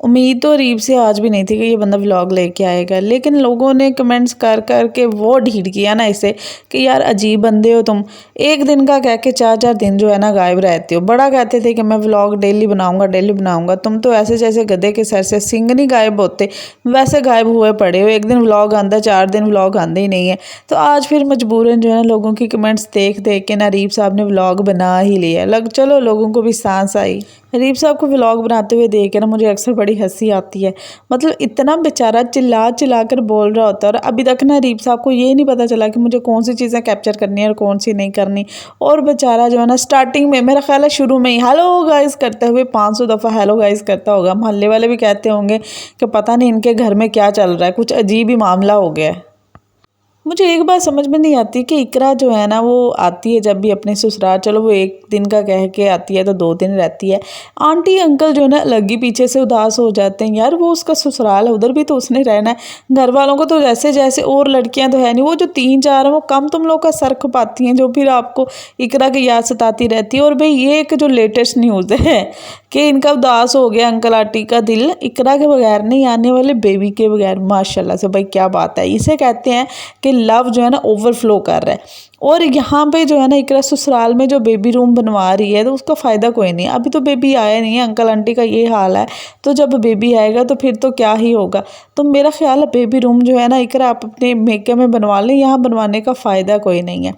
उम्मीद तो रीब से आज भी नहीं थी कि ये बंदा व्लॉग लेके आएगा, लेकिन लोगों ने कमेंट्स कर कर के वो ढीठ किया ना इसे कि यार अजीब बंदे हो तुम, एक दिन का कह के 4-4 दिन जो है ना गायब रहते हो। बड़ा कहते थे कि मैं व्लॉग डेली बनाऊंगा, तुम तो ऐसे जैसे गधे के सर से सिंग नहीं गायब होते वैसे गायब हुए पड़े हो। एक दिन व्लॉग आंदा, 4 दिन व्लॉग आंदे ही नहीं है। तो आज फिर मजबूरन जो है ना लोगों की कमेंट्स देख देख के ना रीब साहब ने व्लॉग बना ही लिया। चलो लोगों को भी सांस आई। रीब साहब को व्लॉग बनाते हुए देख के ना मुझे अक्सर बड़ी हंसी आती है। मतलब इतना बेचारा चिल्ला चिल्ला कर बोल रहा होता है और अभी तक ना रीब साहब को ये नहीं पता चला कि मुझे कौन सी चीज़ें कैप्चर करनी है और कौन सी नहीं करनी। और बेचारा जो है ना स्टार्टिंग में, मेरा ख्याल है शुरू में ही हेलो गाइस करते हुए 500 दफ़ा हेलो गाइस करता होगा। मोहल्ले वाले भी कहते होंगे कि पता नहीं इनके घर में क्या चल रहा है, कुछ अजीब ही मामला हो गया है। मुझे एक बात समझ में नहीं आती कि इकरा जो है ना वो आती है जब भी अपने ससुराल, चलो वो एक दिन का कह के आती है तो 2 दिन रहती है। आंटी अंकल जो है ना अलग ही पीछे से उदास हो जाते हैं, यार वो उसका ससुराल है, उधर भी तो उसने रहना है। घर वालों को तो जैसे जैसे, और लड़कियां तो है नहीं, वो जो 3-4 हैं वो कम तुम लोग का सर खपाती हैं जो फिर आपको इकरा की याद सताती रहती है। और भाई ये एक जो लेटेस्ट न्यूज़ है कि इनका उदास हो गया अंकल आंटी का दिल इकरा के बगैर नहीं, आने वाले बेबी के बगैर। माशाल्लाह से भाई क्या बात है। इसे कहते हैं कि लव जो है ना ओवरफ्लो कर रहा है। और यहाँ पे जो है ना इकरा ससुराल में जो बेबी रूम बनवा रही है तो उसका फ़ायदा कोई नहीं। अभी तो बेबी आया नहीं है, अंकल आंटी का ये हाल है, तो जब बेबी आएगा तो फिर तो क्या ही होगा। तो मेरा ख्याल है बेबी रूम जो है ना इकरा आप अपने मेके में बनवा लें, यहाँ बनवाने का फ़ायदा कोई नहीं है।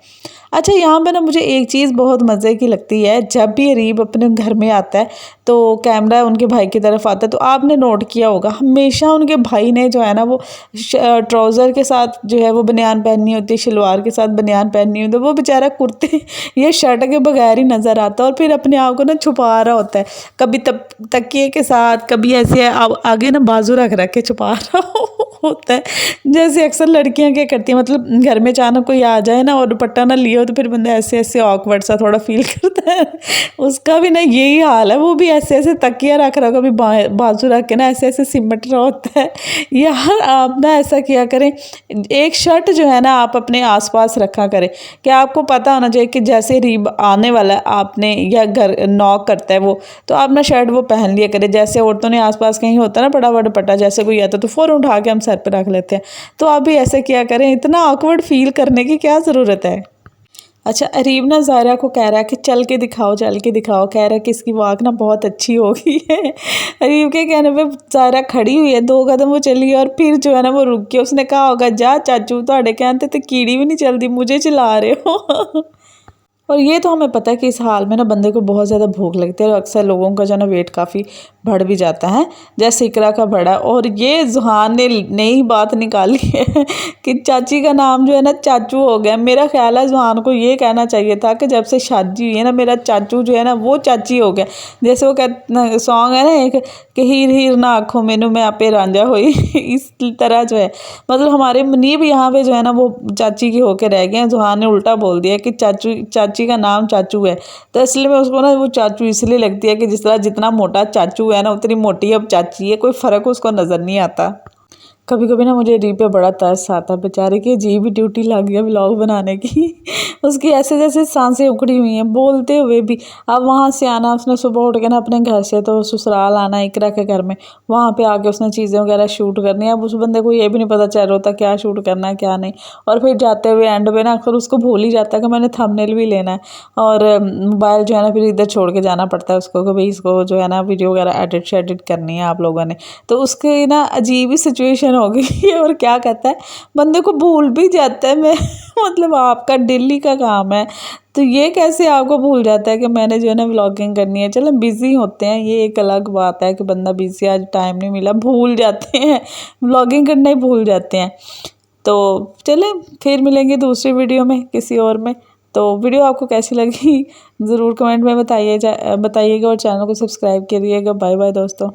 अच्छा यहाँ पे ना मुझे एक चीज़ बहुत मज़े की लगती है, जब भी रीब अपने घर में आता है तो कैमरा उनके भाई की तरफ आता है तो आपने नोट किया होगा हमेशा उनके भाई ने जो है ना वो ट्राउज़र के साथ जो है वो बनियान पहननी होती है, शलवार के साथ बनियान पहननी होती है। वो बेचारा कुर्ते ये शर्ट के बगैर ही नज़र आता है और फिर अपने आप को ना छुपा रहा होता है, कभी तकिए के साथ, कभी ऐसे आगे ना बाजू रख रख के छुपा रहा होता है, जैसे अक्सर लड़कियां क्या करती हैं। मतलब घर में अचानक कोई आ जाए ना और दुपट्टा ना लिया हो तो फिर बंदा ऐसे ऐसे ऑकवर्ड सा थोड़ा फील करता है। उसका भी ना यही हाल है, वो भी ऐसे ऐसे तकिया रख रहा, कभी बाजू रख के ना ऐसे ऐसे सिमट रहा होता है। यार आप ना ऐसा किया करें, एक शर्ट जो है ना आप अपने आसपास रखा करें कि आपको पता होना चाहिए कि जैसे रीब आने वाला है आपने या घर नॉक करता है वो, तो आप ना शर्ट वो पहन लिया करें। जैसे औरतों ने आसपास कहीं होता है ना बड़ा बड़ा दुपट्टा, जैसे कोई आता तो फ़ौरन उठा के हम सर पे रख लेते हैं। तो आप भी ऐसे किया करें, इतना ऑकवर्ड फील करने की क्या ज़रूरत है। अच्छा अरीब ना ज़ायरा को कह रहा है कि चल के दिखाओ, कह रहा है कि इसकी वाक ना बहुत अच्छी हो गई है। अरीब के कहने पे ज़ायरा खड़ी हुई है, 2 कदम वो चली और फिर जो है ना वो रुक गई। उसने कहा होगा जा चाचू ਤੁਹਾਡੇ कहते तो कीड़ी भी नहीं चलती, मुझे चिल्ला रहे हो। और ये तो हमें पता है कि इस हाल में ना बंदे को बहुत ज़्यादा भूख लगती है और अक्सर लोगों का जो ना वेट काफ़ी बढ़ भी जाता है, जैसे इकरा का बढ़ा। और ये जुहान ने नई बात निकाली है कि चाची का नाम जो है ना चाचू हो गया। मेरा ख्याल है जुहान को ये कहना चाहिए था कि जब से शादी हुई है ना मेरा चाचू जो है ना वो चाची हो गया। जैसे वो कहते सॉन्ग है ना एक कि हीर हीर ना आँखों मैनू मैं आपे रांझा हुई। इस तरह जो है मतलब हमारे मुनीब यहाँ पे जो है ना वो चाची के होके रह गए हैं। जुहान ने उल्टा बोल दिया कि चाची का नाम चाचू है, तो इसलिए मैं उसको ना वो चाचू इसलिए लगती है कि जिस तरह जितना मोटा चाचू है ना उतनी मोटी अब चाची है, कोई फ़र्क उसको नज़र नहीं आता। कभी कभी ना मुझे री पे बड़ा तरस आता है, बेचारे की अजीब ही ड्यूटी लग गई है व्लॉग बनाने की। उसकी ऐसे जैसे सांसें उखड़ी हुई हैं बोलते हुए भी। अब वहाँ से आना उसने सुबह उठ के ना अपने घर से तो ससुराल आना इकरा के घर में, वहाँ पे आके उसने चीज़ें वगैरह शूट करनी है। अब उस बंदे को ये भी नहीं पता चल रहा होता क्या शूट करना है क्या नहीं। और फिर जाते हुए एंड पे ना अक्सर उसको भूल ही जाता है कि मैंने थंबनेल भी लेना है, और मोबाइल जो है ना फिर इधर छोड़ के जाना पड़ता है उसको कि भाई इसको जो है ना वीडियो वगैरह एडिट करनी है आप लोगों ने। तो उसकी ना अजीब ही सिचुएशन हो गई है। और क्या कहता है बंदे को भूल भी जाता है। मैं मतलब आपका डेली का काम है तो ये कैसे आपको भूल जाता है कि मैंने जो है ना व्लॉगिंग करनी है। चलो बिज़ी होते हैं, ये एक अलग बात है कि बंदा बिज़ी, आज टाइम नहीं मिला, भूल जाते हैं व्लॉगिंग करना ही भूल जाते हैं। तो चलें फिर मिलेंगे दूसरी वीडियो में किसी और में। तो वीडियो आपको कैसी लगी ज़रूर कमेंट में बताइएगा और चैनल को सब्सक्राइब करिएगा। बाय बाय दोस्तों।